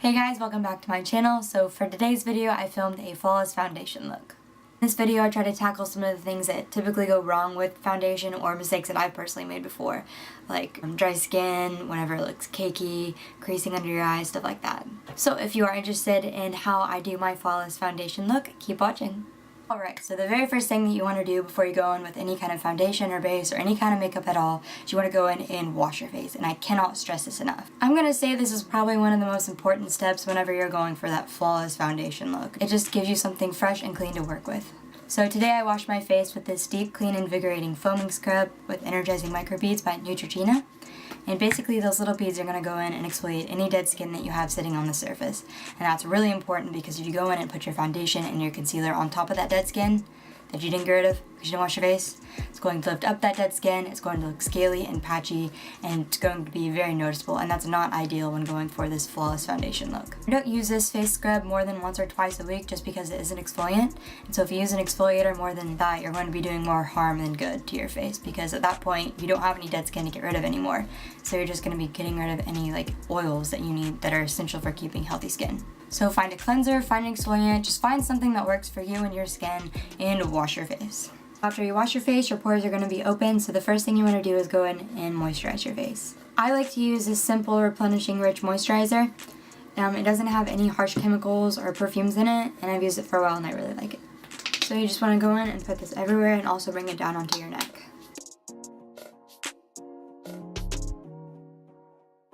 Hey guys, welcome back to my channel. So for today's video, I filmed a flawless foundation look. In this video, I try to tackle some of the things that typically go wrong with foundation or mistakes that I've personally made before, like dry skin, whenever it looks cakey, creasing under your eyes, stuff like that. So if you are interested in how I do my flawless foundation look, keep watching. Alright, so the very first thing that you want to do before you go in with any kind of foundation or base or any kind of makeup at all is you want to go in and wash your face, and I cannot stress this enough. I'm going to say this is probably one of the most important steps whenever you're going for that flawless foundation look. It just gives you something fresh and clean to work with. So today I washed my face with this Deep Clean Invigorating Foaming Scrub with Energizing Microbeads by Neutrogena. And basically those little beads are going to go in and exfoliate any dead skin that you have sitting on the surface. And that's really important because if you go in and put your foundation and your concealer on top of that dead skin that you didn't get rid of because you didn't wash your face, it's going to lift up that dead skin, it's going to look scaly and patchy, and it's going to be very noticeable, and that's not ideal when going for this flawless foundation look. I don't use this face scrub more than once or twice a week just because it is an exfoliant, and so if you use an exfoliator more than that, you're going to be doing more harm than good to your face, because at that point you don't have any dead skin to get rid of anymore, so you're just going to be getting rid of any oils that you need that are essential for keeping healthy skin. So find a cleanser, find an exfoliant, just find something that works for you and your skin, and wash your face. After you wash your face, your pores are going to be open, so the first thing you want to do is go in and moisturize your face. I like to use this simple replenishing rich moisturizer. It doesn't have any harsh chemicals or perfumes in it, and I've used it for a while and I really like it. So you just want to go in and put this everywhere and also bring it down onto your neck.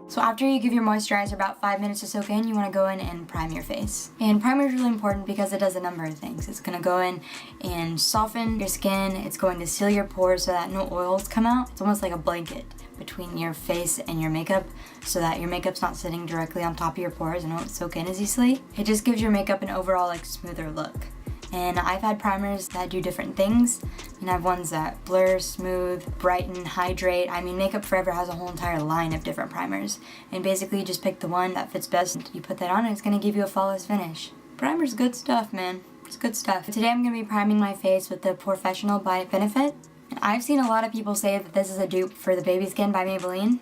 So after you give your moisturizer about 5 minutes to soak in, you want to go in and prime your face. And primer is really important because it does a number of things. It's going to go in and soften your skin. It's going to seal your pores so that no oils come out. It's almost like a blanket between your face and your makeup so that your makeup's not sitting directly on top of your pores and won't soak in as easily. It just gives your makeup an overall smoother look. And I've had primers that do different things. And I have ones that blur, smooth, brighten, hydrate. I mean, Makeup Forever has a whole entire line of different primers. And basically you just pick the one that fits best. You put that on and it's going to give you a flawless finish. Primer's good stuff, man. It's good stuff. Today I'm going to be priming my face with the Professional by Benefit. And I've seen a lot of people say that this is a dupe for the Baby Skin by Maybelline.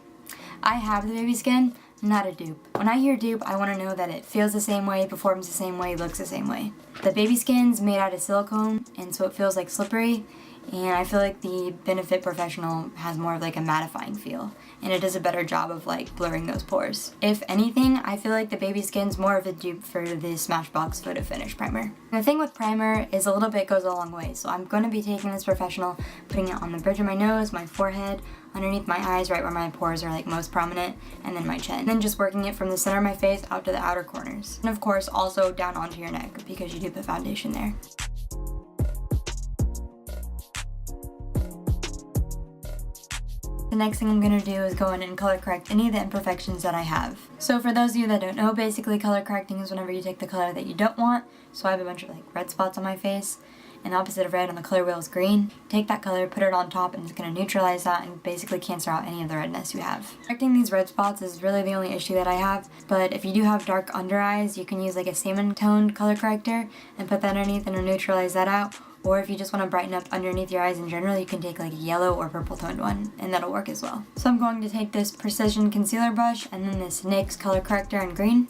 I have the Baby Skin. Not a dupe. When I hear dupe, I want to know that it feels the same way, performs the same way, looks the same way. The Baby Skin's made out of silicone, and so it feels slippery, and I feel like the Benefit Professional has more of a mattifying feel, and it does a better job of blurring those pores. If anything, I feel like the Baby Skin's more of a dupe for the Smashbox Photo Finish Primer. The thing with primer is a little bit goes a long way, so I'm going to be taking this Professional, putting it on the bridge of my nose, my forehead, underneath my eyes, right where my pores are most prominent, and then my chin. And then just working it from the center of my face out to the outer corners. And of course also down onto your neck because you do put foundation there. The next thing I'm going to do is go in and color correct any of the imperfections that I have. So for those of you that don't know, basically color correcting is whenever you take the color that you don't want. So I have a bunch of red spots on my face, and the opposite of red on the color wheel is green. Take that color, put it on top, and it's going to neutralize that and basically cancel out any of the redness you have. Correcting these red spots is really the only issue that I have, but if you do have dark under eyes, you can use a salmon toned color corrector and put that underneath and it'll neutralize that out. Or if you just want to brighten up underneath your eyes in general, you can take a yellow or purple toned one, and that'll work as well. So I'm going to take this Precision Concealer Brush and then this NYX Color Corrector in green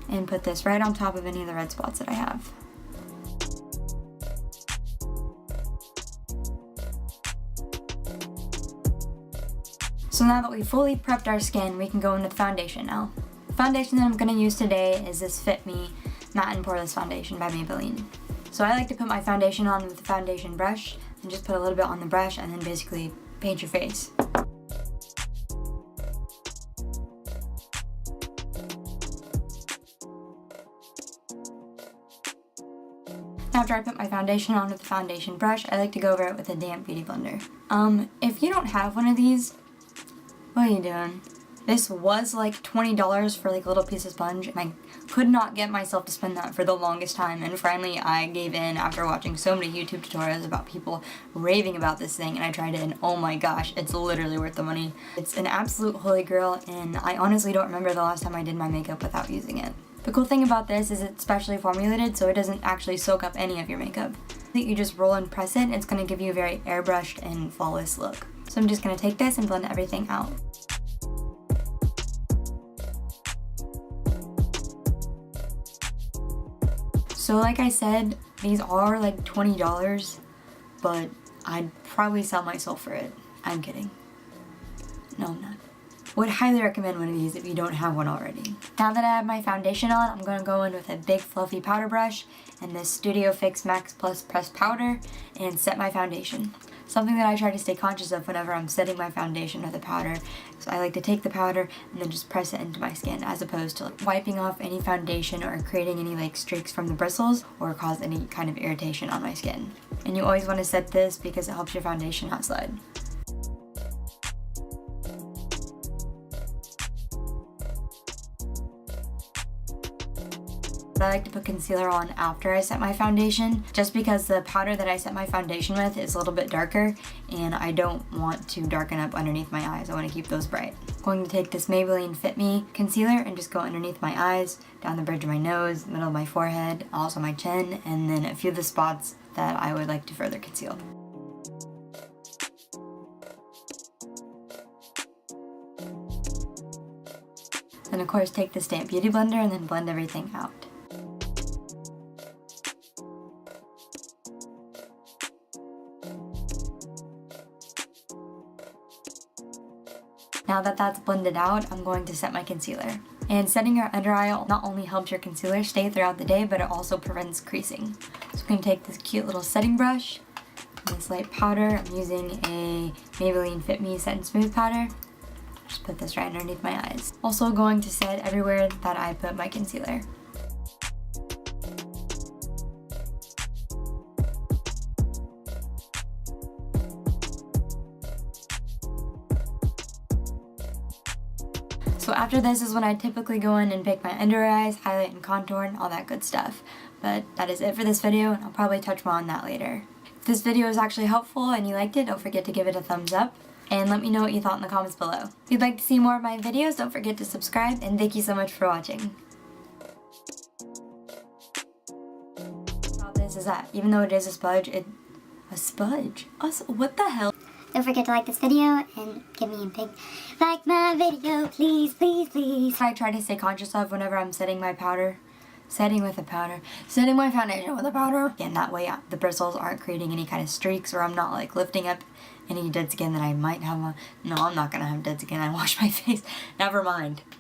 and put this right on top of any of the red spots that I have. So now that we've fully prepped our skin, we can go into the foundation now. The foundation that I'm going to use today is this Fit Me Matte and Poreless Foundation by Maybelline. So I like to put my foundation on with the foundation brush and just put a little bit on the brush and then basically paint your face. After I put my foundation on with the foundation brush, I like to go over it with a damp beauty blender. If you don't have one of these, what are you doing? This was $20 for a little piece of sponge, and I could not get myself to spend that for the longest time, and finally I gave in after watching so many YouTube tutorials about people raving about this thing, and I tried it and oh my gosh, it's literally worth the money. It's an absolute holy grail, and I honestly don't remember the last time I did my makeup without using it. The cool thing about this is it's specially formulated so it doesn't actually soak up any of your makeup. You just roll and press it, and it's going to give you a very airbrushed and flawless look. So I'm just going to take this and blend everything out. So like I said, these are like $20, but I'd probably sell my soul for it. I'm kidding. No, I'm not. Would highly recommend one of these if you don't have one already. Now that I have my foundation on, I'm going to go in with a big fluffy powder brush and this Studio Fix Max Plus Pressed Powder and set my foundation. Something that I try to stay conscious of whenever I'm setting my foundation with a powder, so I like to take the powder and then just press it into my skin, as opposed to like wiping off any foundation or creating any like streaks from the bristles or cause any kind of irritation on my skin. And you always want to set this because it helps your foundation not slide. I like to put concealer on after I set my foundation, just because the powder that I set my foundation with is a little bit darker and I don't want to darken up underneath my eyes. I want to keep those bright. I'm going to take this Maybelline Fit Me concealer and just go underneath my eyes, down the bridge of my nose, middle of my forehead, also my chin, and then a few of the spots that I would like to further conceal. And of course take the Stamp Beauty Blender and then blend everything out. Now that that's blended out, I'm going to set my concealer. And setting your under eye not only helps your concealer stay throughout the day, but it also prevents creasing. So I'm going to take this cute little setting brush, and this light powder. I'm using a Maybelline Fit Me Set and Smooth powder. Just put this right underneath my eyes. Also going to set everywhere that I put my concealer. So after this is when I typically go in and pick my under eyes, highlight and contour, and all that good stuff. But that is it for this video, and I'll probably touch more on that later. If this video was actually helpful and you liked it, don't forget to give it a thumbs up. And let me know what you thought in the comments below. If you'd like to see more of my videos, don't forget to subscribe, and thank you so much for watching. All this is that even though it is a smudge, what the hell? Don't forget to like this video and give me a big like my video, please, please, please. I try to stay conscious of whenever I'm setting my foundation with a powder. And that way the bristles aren't creating any kind of streaks, or I'm not like lifting up any dead skin that I might have on. No, I'm not gonna have dead skin. I wash my face. Never mind.